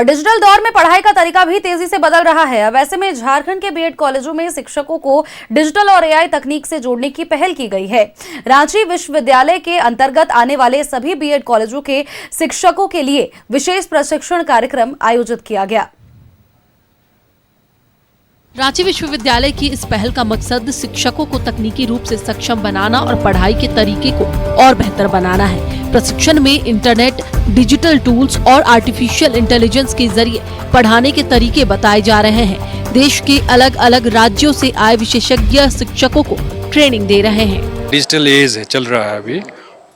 Digital दौर में पढ़ाई का तरीका भी तेजी से बदल रहा है। अब ऐसे में झारखंड के बीएड कॉलेजों में शिक्षकों को डिजिटल और एआई तकनीक से जोड़ने की पहल की गई है। रांची विश्वविद्यालय के अंतर्गत आने वाले सभी बीएड कॉलेजों के शिक्षकों के लिए विशेष प्रशिक्षण कार्यक्रम आयोजित किया गया। रांची विश्वविद्यालय की इस पहल का मकसद शिक्षकों को तकनीकी रूप से सक्षम बनाना और पढ़ाई के तरीके को और बेहतर बनाना है। प्रशिक्षण में इंटरनेट, डिजिटल टूल्स और आर्टिफिशियल इंटेलिजेंस के जरिए पढ़ाने के तरीके बताए जा रहे हैं। देश के अलग अलग राज्यों से आए विशेषज्ञ शिक्षकों को ट्रेनिंग दे रहे हैं। डिजिटल एज चल रहा है अभी,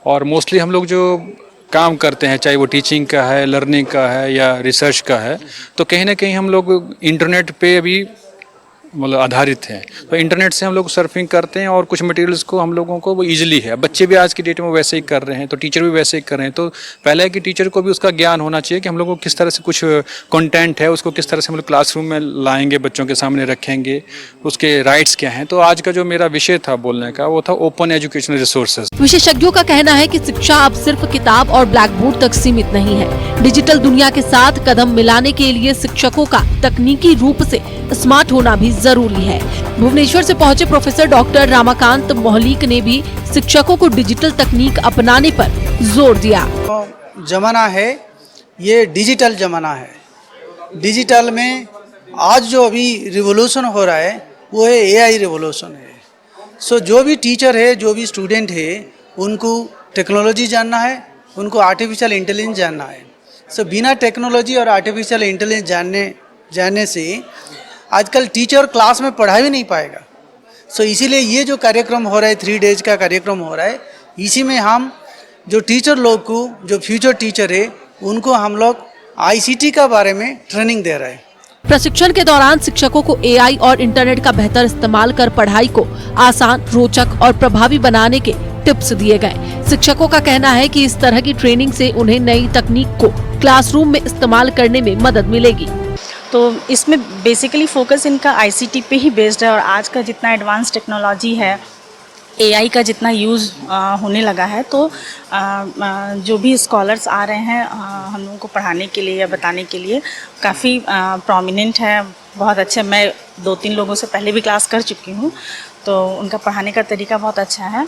और मोस्टली हम लोग जो काम करते हैं, चाहे वो टीचिंग का है, लर्निंग का है या रिसर्च का है, तो कहीं ना कहीं हम लोग इंटरनेट पे अभी मतलब आधारित हैं। तो इंटरनेट से हम लोग सर्फिंग करते हैं और कुछ मटेरियल्स को हम लोगों को वो ईजिली है। बच्चे भी आज की डेट में वैसे ही कर रहे हैं, तो टीचर भी वैसे ही कर रहे हैं। तो पहले है कि टीचर को भी उसका ज्ञान होना चाहिए कि हम लोग को किस तरह से कुछ कंटेंट है उसको किस तरह से हम लोग क्लासरूम में लाएंगे, बच्चों के सामने रखेंगे, उसके राइट्स क्या हैं। तो आज का जो मेरा विषय था बोलने का वो था ओपन एजुकेशनल रिसोर्सेज। विशेषज्ञों का कहना है कि शिक्षा अब सिर्फ किताब और ब्लैक बोर्ड तक सीमित नहीं है। डिजिटल दुनिया के साथ कदम मिलाने के लिए शिक्षकों का तकनीकी रूप से स्मार्ट होना भी जरूरी है। भुवनेश्वर से पहुंचे प्रोफेसर डॉक्टर रामाकांत मोहलिक ने भी शिक्षकों को डिजिटल तकनीक अपनाने पर जोर दिया। जमाना है ये डिजिटल जमाना है। डिजिटल में आज जो अभी रिवोल्यूशन हो रहा है वो है एआई रिवोल्यूशन है। सो जो भी टीचर है, जो भी स्टूडेंट है, उनको टेक्नोलॉजी जानना है, उनको आर्टिफिशियल इंटेलिजेंस जानना है। सो बिना टेक्नोलॉजी और आर्टिफिशियल इंटेलिजेंस जानने से आजकल टीचर क्लास में पढ़ा भी नहीं पाएगा। सो इसीलिए ये जो कार्यक्रम हो रहा है, 3 डेज का कार्यक्रम हो रहा है, इसी में हम जो टीचर लोग को, जो फ्यूचर टीचर है, उनको हम लोग आईसीटी का बारे में ट्रेनिंग दे रहे हैं। प्रशिक्षण के दौरान शिक्षकों को एआई और इंटरनेट का बेहतर इस्तेमाल कर पढ़ाई को आसान, रोचक और प्रभावी बनाने के टिप्स दिए गए। शिक्षकों का कहना है कि इस तरह की ट्रेनिंग से उन्हें नई तकनीक को क्लासरूम में इस्तेमाल करने में मदद मिलेगी। तो इसमें बेसिकली फोकस इनका आईसीटी पे ही बेस्ड है, और आज का जितना एडवांस टेक्नोलॉजी है, एआई का जितना यूज़ होने लगा है, तो जो भी स्कॉलर्स आ रहे हैं हम लोगों को पढ़ाने के लिए या बताने के लिए काफ़ी प्रोमिनेंट है, बहुत अच्छे। मैं 2-3 लोगों से पहले भी क्लास कर चुकी हूँ, तो उनका पढ़ाने का तरीका बहुत अच्छा है।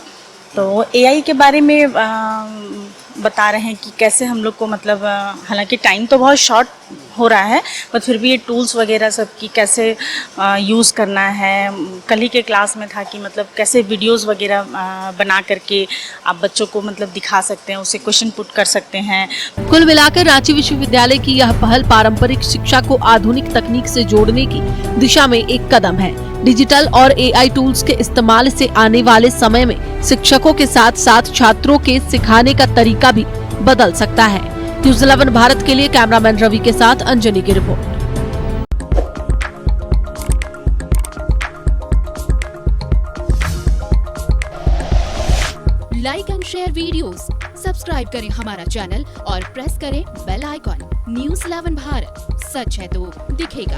तो एआई के बारे में बता रहे हैं कि कैसे हम लोग को, मतलब हालांकि टाइम तो बहुत शॉर्ट हो रहा है, पर फिर भी ये टूल्स वगैरह सब की कैसे यूज़ करना है। कल ही के क्लास में था कि मतलब कैसे वीडियोस वगैरह बना करके आप बच्चों को मतलब दिखा सकते हैं, उसे क्वेश्चन पुट कर सकते हैं। कुल मिलाकर रांची विश्वविद्यालय की यह पहल पारंपरिक शिक्षा को आधुनिक तकनीक से जोड़ने की दिशा में एक कदम है। डिजिटल और एआई टूल्स के इस्तेमाल से आने वाले समय में शिक्षकों के साथ साथ छात्रों के सिखाने का तरीका भी बदल सकता है। न्यूज़ 11 भारत के लिए कैमरामैन रवि के साथ अंजनी की report. Like and share videos, subscribe करें हमारा चैनल और प्रेस करें बेल आइकॉन। न्यूज़ 11 भारत, सच है तो दिखेगा।